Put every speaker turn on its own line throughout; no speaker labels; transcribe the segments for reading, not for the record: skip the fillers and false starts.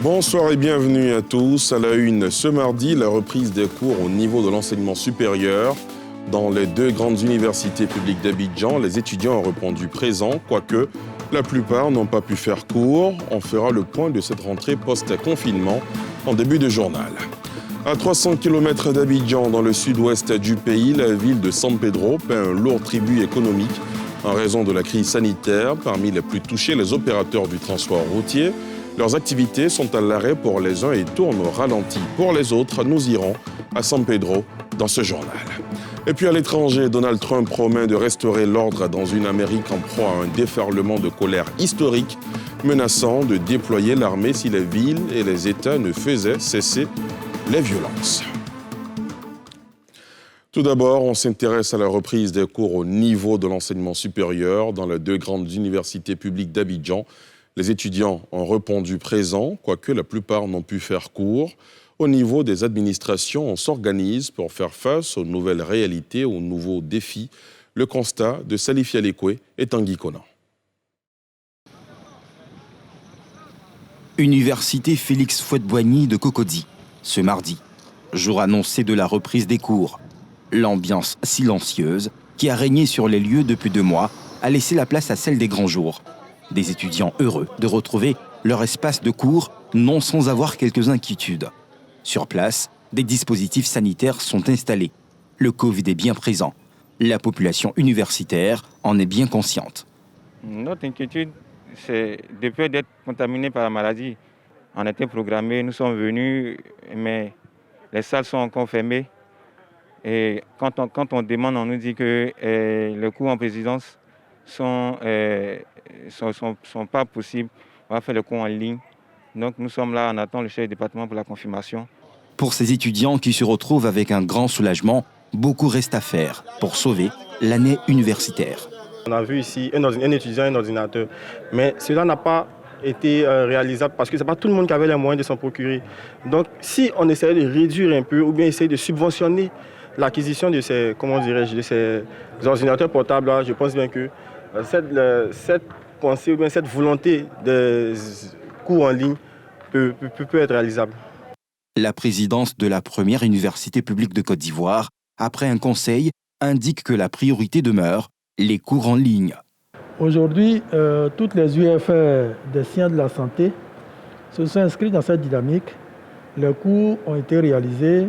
Bonsoir et bienvenue à tous. À la une, ce mardi, la reprise des cours au niveau de l'enseignement supérieur. Dans les deux grandes universités publiques d'Abidjan, les étudiants ont répondu présents, quoique la plupart n'ont pas pu faire cours. On fera le point de cette rentrée post-confinement en début de journal. À 300 km d'Abidjan, dans le sud-ouest du pays, la ville de San Pedro paie un lourd tribut économique en raison de la crise sanitaire. Parmi les plus touchés, les opérateurs du transport routier. Leurs activités sont à l'arrêt pour les uns et tournent au ralenti pour les autres. Nous irons à San Pedro dans ce journal. Et puis à l'étranger, Donald Trump promet de restaurer l'ordre dans une Amérique en proie à un déferlement de colère historique, menaçant de déployer l'armée si les villes et les États ne faisaient cesser les violences. Tout d'abord, on s'intéresse à la reprise des cours au niveau de l'enseignement supérieur dans les deux grandes universités publiques d'Abidjan. Les étudiants ont répondu présents, quoique la plupart n'ont pu faire cours. Au niveau des administrations, on s'organise pour faire face aux nouvelles réalités, aux nouveaux défis. Le constat de Salif Yalekwe et Tanguy Konan.
Université Félix Houphouët-Boigny de Cocody, ce mardi, jour annoncé de la reprise des cours. L'ambiance silencieuse qui a régné sur les lieux depuis 2 mois a laissé la place à celle des grands jours. Des étudiants heureux de retrouver leur espace de cours, non sans avoir quelques inquiétudes. Sur place, des dispositifs sanitaires sont installés. Le Covid est bien présent. La population universitaire en est bien consciente.
Notre inquiétude, c'est de peur d'être contaminé par la maladie. On était programmés, nous sommes venus, mais les salles sont encore fermées. Et quand on demande, on nous dit que les cours en présidence sont pas possibles. On va faire le cours en ligne. Donc nous sommes là, on attend le chef du département pour la confirmation.
Pour ces étudiants qui se retrouvent avec un grand soulagement, beaucoup reste à faire pour sauver l'année universitaire.
On a vu ici un étudiant, un ordinateur, mais cela n'a pas été réalisable parce que ce n'est pas tout le monde qui avait les moyens de s'en procurer. Donc si on essayait de réduire un peu ou bien essayer de subventionner l'acquisition de ces ordinateurs portables, là, je pense bien que cette pensée ou bien cette volonté de cours en ligne peut être réalisable.
La présidence de la première université publique de Côte d'Ivoire, après un conseil, indique que la priorité demeure les cours en ligne.
Aujourd'hui, toutes les UFR des sciences de la santé se sont inscrits dans cette dynamique. Les cours ont été réalisés,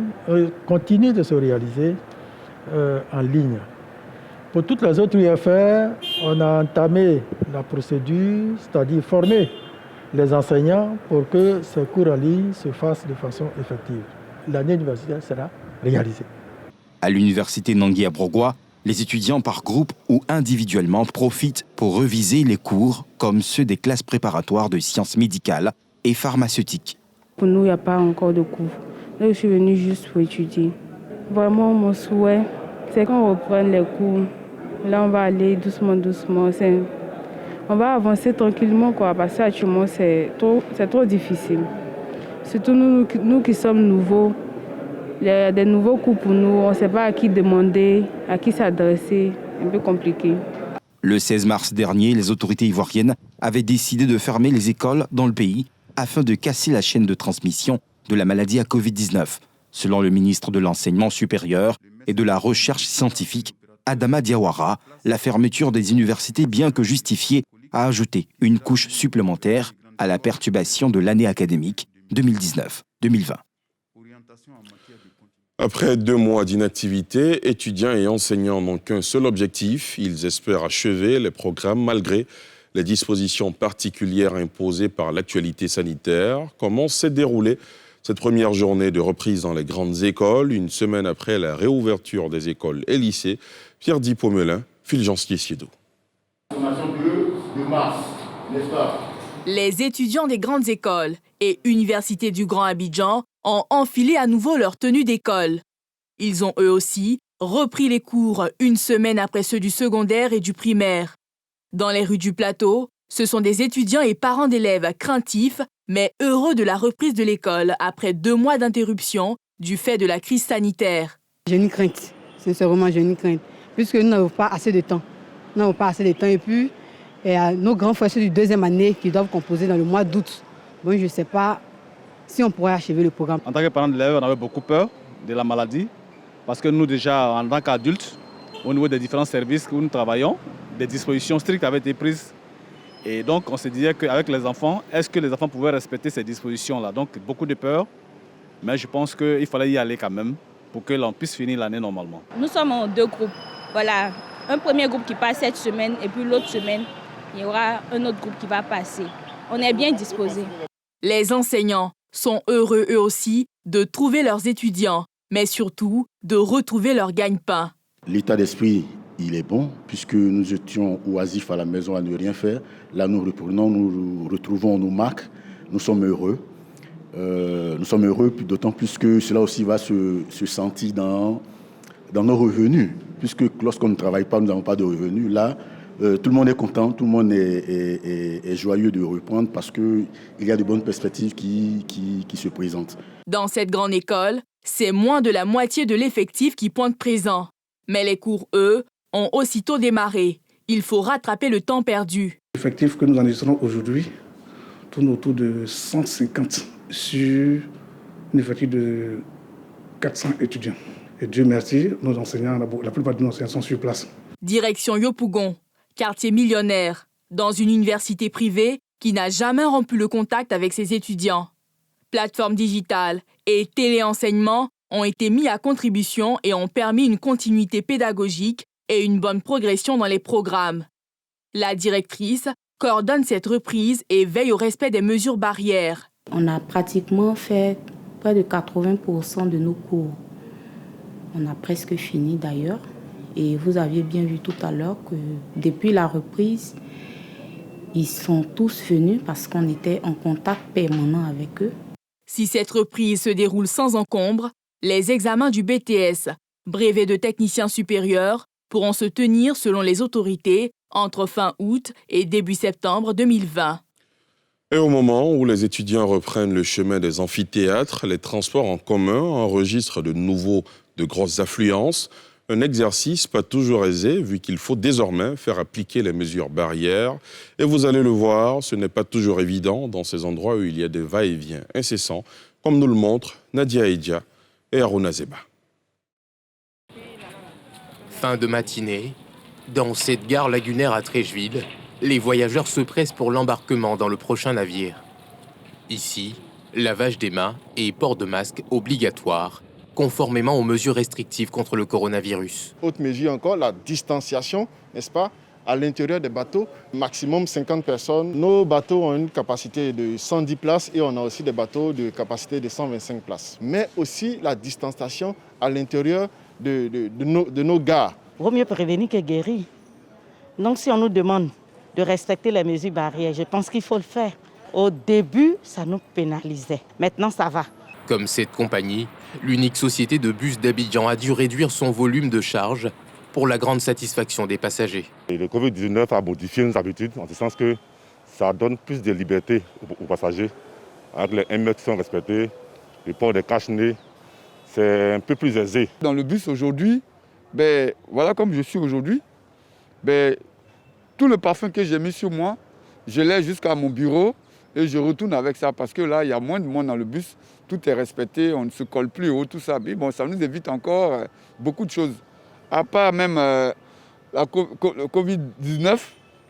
continuent de se réaliser en ligne. Pour toutes les autres UFR, on a entamé la procédure, c'est-à-dire former les enseignants pour que ces cours en ligne se fassent de façon effective. L'année universitaire sera réalisée.
À l'université Nangui-Abrogwa, les étudiants par groupe ou individuellement profitent pour reviser les cours comme ceux des classes préparatoires de sciences médicales et pharmaceutiques.
Pour nous, il n'y a pas encore de cours. Là, je suis venue juste pour étudier. Vraiment, mon souhait, c'est qu'on reprenne les cours. Là, on va aller doucement. On va avancer tranquillement, parce qu'actuellement, c'est trop difficile. Surtout nous qui sommes nouveaux. Il y a des nouveaux cours pour nous. On ne sait pas à qui demander, à qui s'adresser. Un peu compliqué.
Le 16 mars dernier, les autorités ivoiriennes avaient décidé de fermer les écoles dans le pays afin de casser la chaîne de transmission de la maladie à Covid-19. Selon le ministre de l'Enseignement supérieur et de la Recherche scientifique, Adama Diawara, la fermeture des universités, bien que justifiée, a ajouté une couche supplémentaire à la perturbation de l'année académique 2019-2020.
Après 2 mois d'inactivité, étudiants et enseignants n'ont qu'un seul objectif. Ils espèrent achever les programmes malgré les dispositions particulières imposées par l'actualité sanitaire. Comment s'est déroulée cette première journée de reprise dans les grandes écoles, une semaine après la réouverture des écoles et lycées? Pierre-Di Pomelin, Fulgence Liesiedo.
Les étudiants des grandes écoles et universités du Grand Abidjan ont enfilé à nouveau leur tenue d'école. Ils ont eux aussi repris les cours une semaine après ceux du secondaire et du primaire. Dans les rues du plateau, ce sont des étudiants et parents d'élèves craintifs, mais heureux de la reprise de l'école après 2 mois d'interruption du fait de la crise sanitaire.
J'ai une crainte, sincèrement j'ai une crainte, puisque nous n'avons pas assez de temps. Et puis, nos grands frères du 2e année qui doivent composer dans le mois d'août. Bon, je ne sais pas si on pourrait achever le programme.
En tant que parents d'élèves, on avait beaucoup peur de la maladie, parce que nous déjà, en tant qu'adultes, au niveau des différents services où nous travaillons, des dispositions strictes avaient été prises. Et donc, on se disait qu'avec les enfants, est-ce que les enfants pouvaient respecter ces dispositions-là? Donc, beaucoup de peur, mais je pense qu'il fallait y aller quand même pour que l'on puisse finir l'année normalement.
Nous sommes en 2 groupes. Voilà, un premier groupe qui passe cette semaine et puis l'autre semaine, il y aura un autre groupe qui va passer. On est bien disposés.
Les enseignants sont heureux eux aussi de trouver leurs étudiants, mais surtout de retrouver leur gagne-pain.
L'état d'esprit, il est bon, puisque nous étions oisifs à la maison à ne rien faire. Là, nous reprenons, nous retrouvons nos marques, nous sommes heureux. D'autant plus que cela aussi va se sentir dans nos revenus, puisque lorsqu'on ne travaille pas, nous n'avons pas de revenus. Là, tout le monde est content, tout le monde est joyeux de reprendre parce qu'il y a de bonnes perspectives qui se présentent.
Dans cette grande école, c'est moins de la moitié de l'effectif qui pointe présent. Mais les cours, eux, ont aussitôt démarré. Il faut rattraper le temps perdu.
L'effectif que nous enregistrons aujourd'hui tourne autour de 150 sur un effectif de 400 étudiants. Et Dieu merci, nos enseignants, la plupart de nos enseignants sont sur place.
Direction Yopougon, quartier millionnaire, dans une université privée qui n'a jamais rompu le contact avec ses étudiants. Plateformes digitales et téléenseignement ont été mis à contribution et ont permis une continuité pédagogique et une bonne progression dans les programmes. La directrice coordonne cette reprise et veille au respect des mesures barrières.
On a pratiquement fait près de 80% de nos cours. On a presque fini d'ailleurs. Et vous aviez bien vu tout à l'heure que depuis la reprise, ils sont tous venus parce qu'on était en contact permanent avec eux.
Si cette reprise se déroule sans encombre, les examens du BTS, brevet de technicien supérieur, pourront se tenir selon les autorités entre fin août et début septembre 2020.
Et au moment où les étudiants reprennent le chemin des amphithéâtres, les transports en commun enregistrent de grosses affluences. Un exercice pas toujours aisé, vu qu'il faut désormais faire appliquer les mesures barrières. Et vous allez le voir, ce n'est pas toujours évident dans ces endroits où il y a des va-et-vient incessants, comme nous le montrent Nadia Edia et Aruna Zeba.
Fin de matinée, dans cette gare lagunaire à Treichville, les voyageurs se pressent pour l'embarquement dans le prochain navire. Ici, lavage des mains et port de masque obligatoire, conformément aux mesures restrictives contre le coronavirus.
Autre mesure encore, la distanciation, n'est-ce pas, à l'intérieur des bateaux, maximum 50 personnes. Nos bateaux ont une capacité de 110 places et on a aussi des bateaux de capacité de 125 places. Mais aussi la distanciation à l'intérieur de nos gares.
Vaut mieux prévenir que guérir. Donc si on nous demande de respecter les mesures barrières, je pense qu'il faut le faire. Au début, ça nous pénalisait. Maintenant, ça va.
Comme cette compagnie, l'unique société de bus d'Abidjan a dû réduire son volume de charge pour la grande satisfaction des passagers.
Et le Covid-19 a modifié nos habitudes, en ce sens que ça donne plus de liberté aux passagers. Avec les 1 mètre qui sont respectés, le port des cache-nez, c'est un peu plus aisé.
Dans le bus aujourd'hui, voilà comme je suis aujourd'hui, tout le parfum que j'ai mis sur moi, je l'ai jusqu'à mon bureau et je retourne avec ça parce que là, il y a moins de monde dans le bus, tout est respecté, on ne se colle plus haut, tout ça. Mais bon, ça nous évite encore beaucoup de choses. À part même le Covid-19,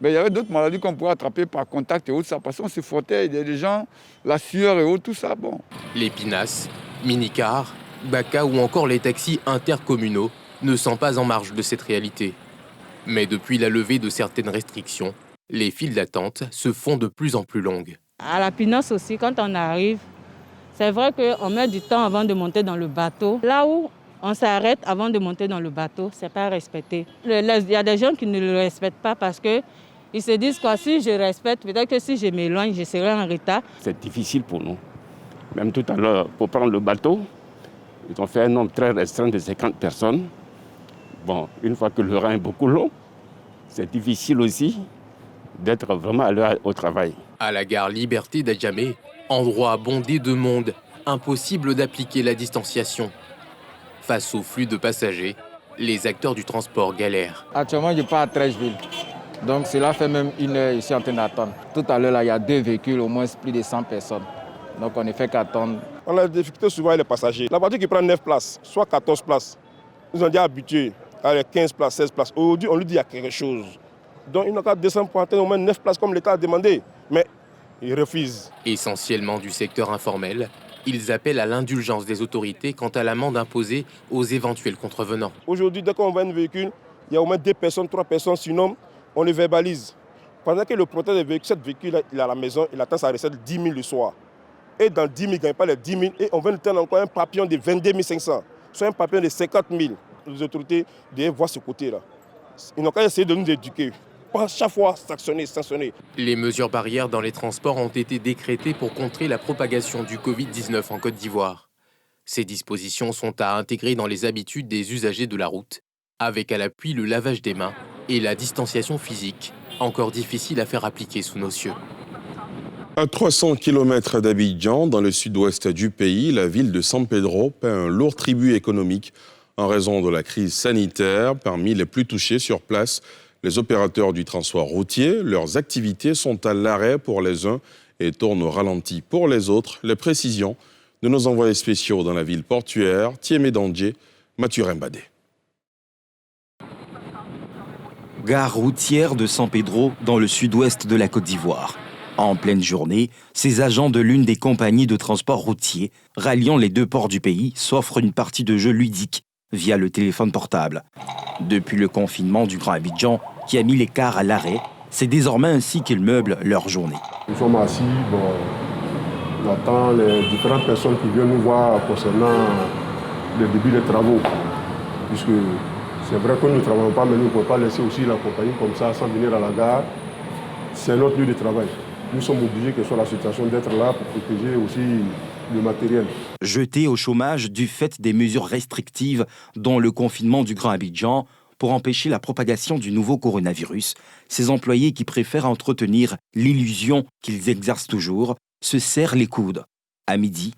il y avait d'autres maladies qu'on pourrait attraper par contact et autres, ça, parce qu'on se frottait, il y a des gens, la sueur et autres, tout ça, bon.
Les pinasses, minicars, baka ou encore les taxis intercommunaux ne sont pas en marge de cette réalité. Mais depuis la levée de certaines restrictions, les files d'attente se font de plus en plus longues.
À la Pinasse aussi, quand on arrive, c'est vrai qu'on met du temps avant de monter dans le bateau. Là où on s'arrête avant de monter dans le bateau, ce n'est pas respecté. Il y a des gens qui ne le respectent pas parce qu'ils se disent quoi, si je respecte, peut-être que si je m'éloigne, je serai en retard.
C'est difficile pour nous. Même tout à l'heure, pour prendre le bateau, ils ont fait un nombre très restreint de 50 personnes. Bon, une fois que le rang est beaucoup long, c'est difficile aussi d'être vraiment à l'heure au travail.
À la gare Liberté d'Adjamé, Endroit bondé de monde, impossible d'appliquer la distanciation. Face au flux de passagers, les acteurs du transport galèrent.
Actuellement, je pars à Trècheville. Donc cela fait même 1 heure ici en train d'attendre. Tout à l'heure, là, il y a 2 véhicules, au moins plus de 100 personnes. Donc on ne fait qu'attendre.
On a des difficultés souvent avec les passagers. La voiture qui prend 9 places, soit 14 places, nous ont déjà habitués à les 15 places, 16 places. Aujourd'hui, on lui dit qu'il y a quelque chose. Donc il n'a qu'à descendre pour atteindre au moins 9 places comme l'État a demandé. Mais il refuse.
Essentiellement du secteur informel, ils appellent à l'indulgence des autorités quant à l'amende imposée aux éventuels contrevenants.
Aujourd'hui, dès qu'on voit un véhicule, il y a au moins 2 personnes, 3 personnes, sinon on les verbalise. Pendant que le propriétaire des véhicules, cet véhicule, il est à la maison, il attend sa recette de 10 000 le soir. Et dans 10 000, il ne gagne pas les 10 000 et on va nous donner encore un papillon de 22 500, soit un papillon de 50 000. Les autorités doivent voir ce côté-là. Ils n'ont qu'à essayer de nous éduquer. Pas chaque fois sanctionner.
Les mesures barrières dans les transports ont été décrétées pour contrer la propagation du Covid-19 en Côte d'Ivoire. Ces dispositions sont à intégrer dans les habitudes des usagers de la route, avec à l'appui le lavage des mains et la distanciation physique, encore difficile à faire appliquer sous nos cieux.
À 300 km d'Abidjan, dans le sud-ouest du pays, la ville de San Pedro paie un lourd tribut économique en raison de la crise sanitaire. Parmi les plus touchés sur place, les opérateurs du transport routier. Leurs activités sont à l'arrêt pour les uns et tournent au ralenti pour les autres. Les précisions de nos envoyés spéciaux dans la ville portuaire, Thiemé Dandje, Mathieu Mbadé.
Gare routière de San Pedro, dans le sud-ouest de la Côte d'Ivoire. En pleine journée, ces agents de l'une des compagnies de transport routier ralliant les 2 ports du pays s'offrent une partie de jeux ludiques via le téléphone portable. Depuis le confinement du Grand Abidjan, qui a mis les cars à l'arrêt, c'est désormais ainsi qu'ils meublent leur journée.
Nous sommes assis, on attend les différentes personnes qui viennent nous voir concernant le début des travaux. Puisque c'est vrai que nous ne travaillons pas, mais nous ne pouvons pas laisser aussi la compagnie comme ça sans venir à la gare. C'est notre lieu de travail. Nous sommes obligés, que ce soit la situation, d'être là pour protéger aussi le matériel.
Jetés au chômage du fait des mesures restrictives, dont le confinement du Grand Abidjan, pour empêcher la propagation du nouveau coronavirus, ces employés qui préfèrent entretenir l'illusion qu'ils exercent toujours se serrent les coudes. À midi,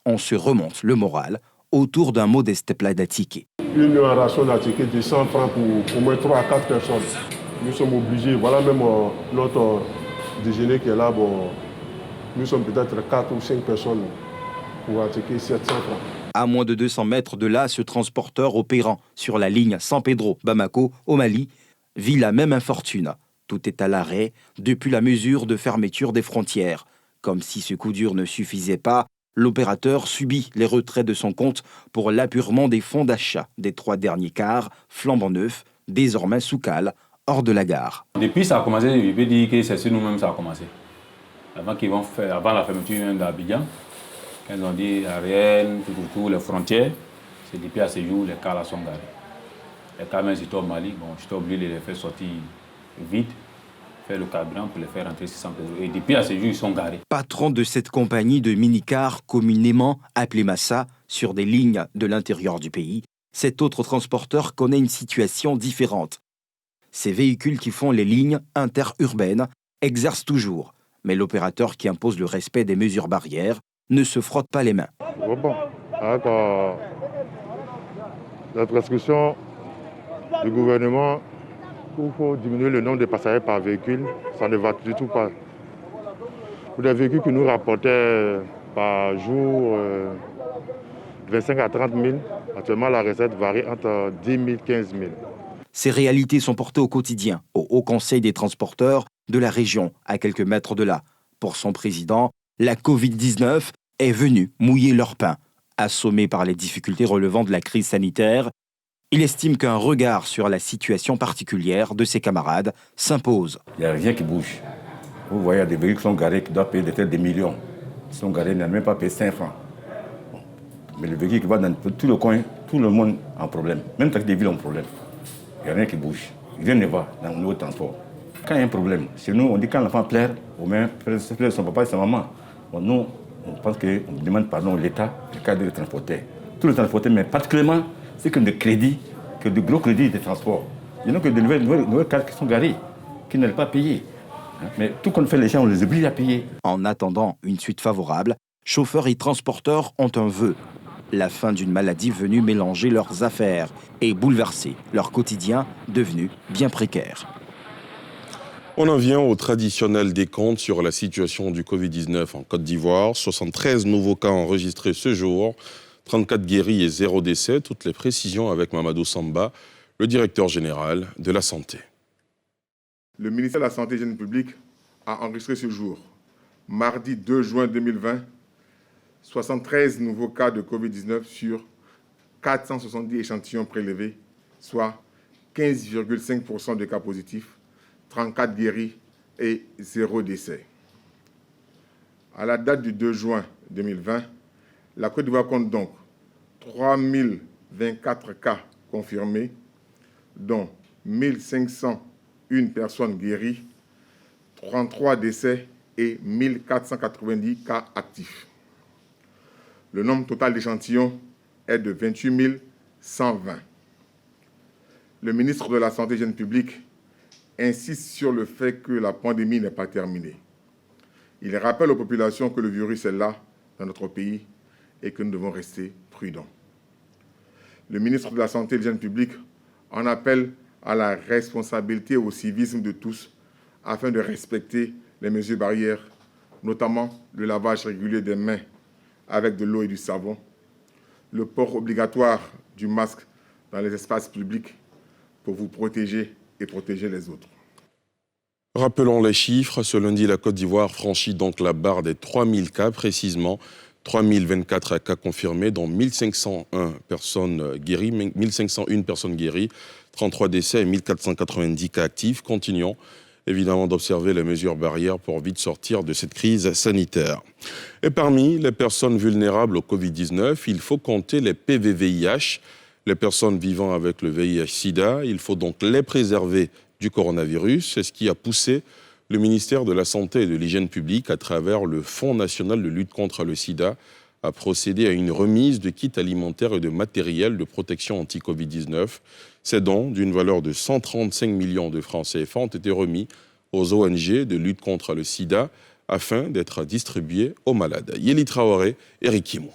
on se remonte le moral autour d'un modeste plat d'attiqué.
Une ration d'attiqué de 100 francs pour au moins 3 à 4 personnes. Nous sommes obligés, voilà même notre déjeuner qui est là, nous sommes peut-être 4 ou 5 personnes pour attiquer 700 francs.
À moins de 200 mètres de là, ce transporteur opérant sur la ligne San Pedro-Bamako au Mali vit la même infortune. Tout est à l'arrêt depuis la mesure de fermeture des frontières. Comme si ce coup dur ne suffisait pas, l'opérateur subit les retraits de son compte pour l'appurement des fonds d'achat des 3 derniers cars, flambant neufs, désormais sous cale, hors de la gare.
Depuis ça a commencé, je peux dire que c'est sur nous-mêmes ça a commencé. Avant la fermeture d'Abidjan, quand ils ont dit Ariel, tout, les frontières, c'est depuis à ce jour les cars là sont garés. Les cars même j'étais au Mali, j'étais obligé de les faire sortir vite, faire le carburant pour les faire rentrer sur San Pedro. Et depuis à ce jour, ils sont garés.
Patron de cette compagnie de mini-cars communément appelée Massa, sur des lignes de l'intérieur du pays, cet autre transporteur connaît une situation différente. Ces véhicules qui font les lignes interurbaines exercent toujours, mais l'opérateur qui impose le respect des mesures barrières ne se frotte pas les mains.
Bon, avec la prescription du gouvernement, il faut diminuer le nombre de passagers par véhicule, ça ne va du tout pas. Pour des véhicules qui nous rapportaient par jour 25 à 30 000, actuellement la recette varie entre 10 000 et 15 000.
Ces réalités sont portées au quotidien au Haut Conseil des transporteurs de la région, à quelques mètres de là. Pour son président, la Covid-19 est venue mouiller leur pain. Assommé par les difficultés relevant de la crise sanitaire, il estime qu'un regard sur la situation particulière de ses camarades s'impose.
Il n'y a rien qui bouge. Vous voyez, il y a des véhicules qui sont garés qui doivent payer des millions. Ils sont garés, ils n'ont même pas payé 5 francs. Mais le véhicule qui va dans tout le coin, tout le monde a un problème. Même les villes ont un problème. Il n'y a rien qui bouge. Rien ne va dans nos transports. Quand il y a un problème, chez nous, on dit quand l'enfant pleure, au moins pleure son papa et sa maman. Nous, on pense qu'on demande pardon à l'État, le cadre de transporter. Tous les transporteurs, mais particulièrement ceux qui ont des crédits, de gros crédits de transport. Il y en a que de nouvelles cartes qui sont garées, qui n'allaient pas payer. Mais tout compte fait, les gens, on les oblige à payer.
En attendant une suite favorable, chauffeurs et transporteurs ont un vœu. La fin d'une maladie venue mélanger leurs affaires et bouleverser leur quotidien devenu bien précaire.
On en vient au traditionnel décompte sur la situation du Covid-19 en Côte d'Ivoire. 73 nouveaux cas enregistrés ce jour, 34 guéris et 0 décès. Toutes les précisions avec Mamadou Samba, le directeur général de la Santé.
Le ministère de la Santé et de l'Hygiène publique a enregistré ce jour, mardi 2 juin 2020, 73 nouveaux cas de Covid-19 sur 470 échantillons prélevés, soit 15,5% de cas positifs, 34 guéris et 0 décès. À la date du 2 juin 2020, la Côte d'Ivoire compte donc 3024 cas confirmés, dont 1501 personnes guéries, 33 décès et 1490 cas actifs. Le nombre total d'échantillons est de 28 120. Le ministre de la Santé et de l'Hygiène publique insiste sur le fait que la pandémie n'est pas terminée. Il rappelle aux populations que le virus est là, dans notre pays, et que nous devons rester prudents. Le ministre de la Santé et de l'Hygiène publique en appelle à la responsabilité et au civisme de tous afin de respecter les mesures barrières, notamment le lavage régulier des mains avec de l'eau et du savon, le port obligatoire du masque dans les espaces publics pour vous protéger et protéger les autres.
Rappelons les chiffres. Ce lundi, la Côte d'Ivoire franchit donc la barre des 3000 cas, précisément 3024 cas confirmés, dont 1501 personnes guéries, 1501 personnes guéries, 33 décès et 1490 cas actifs. Continuons évidemment d'observer les mesures barrières pour vite sortir de cette crise sanitaire. Et parmi les personnes vulnérables au Covid-19, il faut compter les PVVIH, les personnes vivant avec le VIH-Sida. Il faut donc les préserver du coronavirus. C'est ce qui a poussé le ministère de la Santé et de l'Hygiène publique, à travers le Fonds national de lutte contre le sida, a procédé à une remise de kits alimentaires et de matériel de protection anti-Covid-19. Ces dons, d'une valeur de 135 millions de francs CFA, ont été remis aux ONG de lutte contre le sida afin d'être distribués aux malades. Yeli Traoré, Eric Kimo.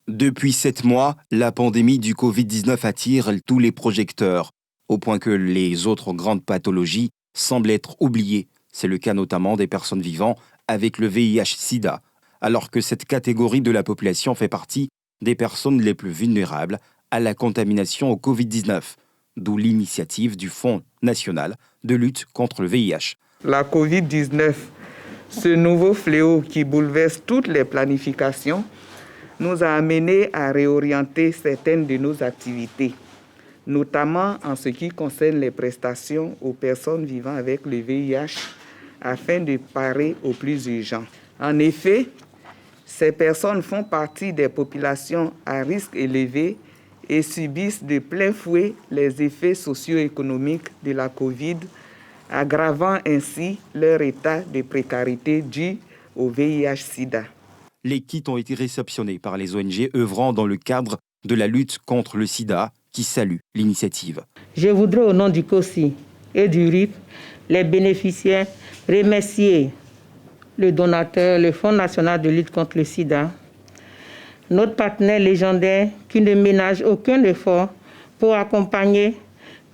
Depuis 7 mois, la pandémie du Covid-19 attire tous les projecteurs, au point que les autres grandes pathologies semblent être oubliées. C'est le cas notamment des personnes vivant avec le VIH-Sida, alors que cette catégorie de la population fait partie des personnes les plus vulnérables à la contamination au Covid-19, d'où l'initiative du Fonds national de lutte contre le VIH.
La Covid-19, ce nouveau fléau qui bouleverse toutes les planifications, nous a amenés à réorienter certaines de nos activités, notamment en ce qui concerne les prestations aux personnes vivant avec le VIH, afin de parer au plus urgent. En effet, ces personnes font partie des populations à risque élevé et subissent de plein fouet les effets socio-économiques de la COVID, aggravant ainsi leur état de précarité dû au VIH-Sida.
Les kits ont été réceptionnés par les ONG œuvrant dans le cadre de la lutte contre le sida, qui saluent l'initiative.
Je voudrais, au nom du COSI et du RIP, les bénéficiaires, remercier le donateur, le Fonds national de lutte contre le sida, notre partenaire légendaire qui ne ménage aucun effort pour accompagner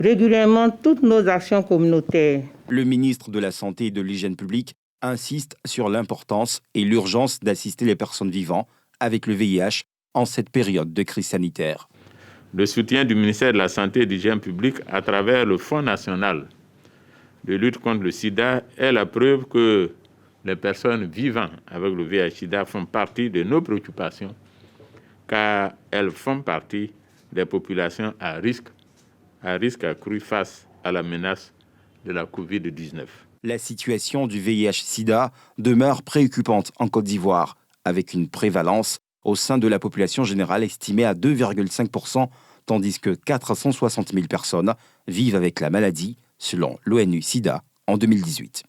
régulièrement toutes nos actions communautaires.
Le ministre de la Santé et de l'Hygiène publique insiste sur l'importance et l'urgence d'assister les personnes vivant avec le VIH en cette période de crise sanitaire.
Le soutien du ministère de la Santé et de l'Hygiène publique à travers le Fonds national de lutte contre le sida est la preuve que les personnes vivant avec le VIH-Sida font partie de nos préoccupations, car elles font partie des populations à risque accru face à la menace de la COVID-19.
La situation du VIH-Sida demeure préoccupante en Côte d'Ivoire, avec une prévalence au sein de la population générale estimée à 2,5%, tandis que 460 000 personnes vivent avec la maladie, selon l'ONU-Sida en 2018.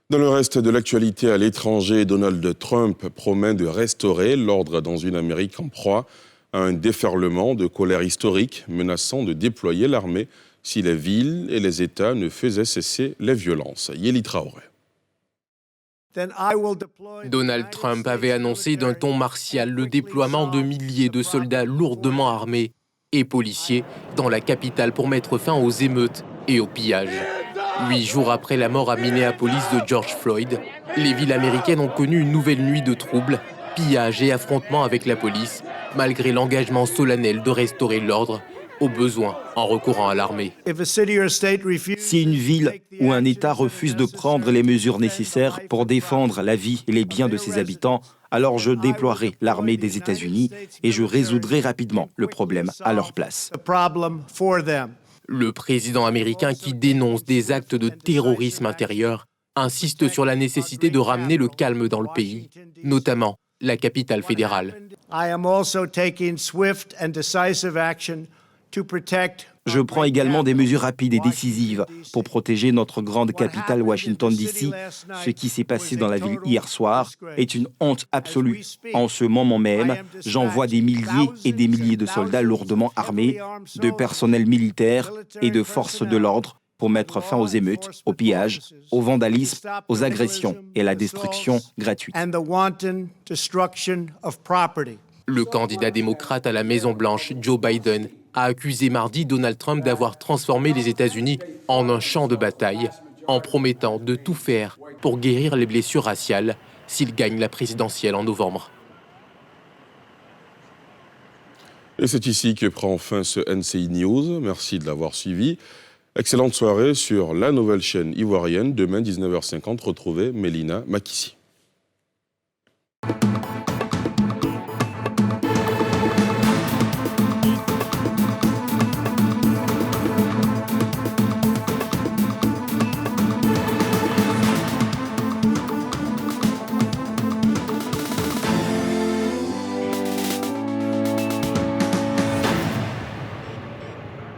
Dans le reste de l'actualité à l'étranger, Donald Trump promet de restaurer l'ordre dans une Amérique en proie à un déferlement de colère historique, menaçant de déployer l'armée si les villes et les États ne faisaient cesser les violences. Yeli Traoré.
Donald Trump avait annoncé d'un ton martial le déploiement de milliers de soldats lourdement armés et policiers dans la capitale pour mettre fin aux émeutes et aux pillages. 8 jours après la mort à Minneapolis de George Floyd, les villes américaines ont connu une nouvelle nuit de troubles, pillages et affrontements avec la police, malgré l'engagement solennel de restaurer l'ordre, au besoin en recourant à l'armée.
Si une ville ou un État refuse de prendre les mesures nécessaires pour défendre la vie et les biens de ses habitants, alors je déploierai l'armée des États-Unis et je résoudrai rapidement le problème à leur place.
Le président américain qui dénonce des actes de terrorisme intérieur insiste sur la nécessité de ramener le calme dans le pays, notamment la capitale fédérale.
Je prends également des mesures rapides et décisives pour protéger notre grande capitale Washington DC. Ce qui s'est passé dans la ville hier soir est une honte absolue. En ce moment même, j'envoie des milliers et des milliers de soldats lourdement armés, de personnel militaire et de forces de l'ordre pour mettre fin aux émeutes, aux pillages, au vandalisme, aux agressions et à la destruction gratuite.
Le candidat démocrate à la Maison-Blanche, Joe Biden, a accusé mardi Donald Trump d'avoir transformé les États-Unis en un champ de bataille, en promettant de tout faire pour guérir les blessures raciales s'il gagne la présidentielle en novembre.
Et c'est ici que prend fin ce NCI News. Merci de l'avoir suivi. Excellente soirée sur la nouvelle chaîne ivoirienne. Demain, 19h50, retrouvez Mélina Makissi.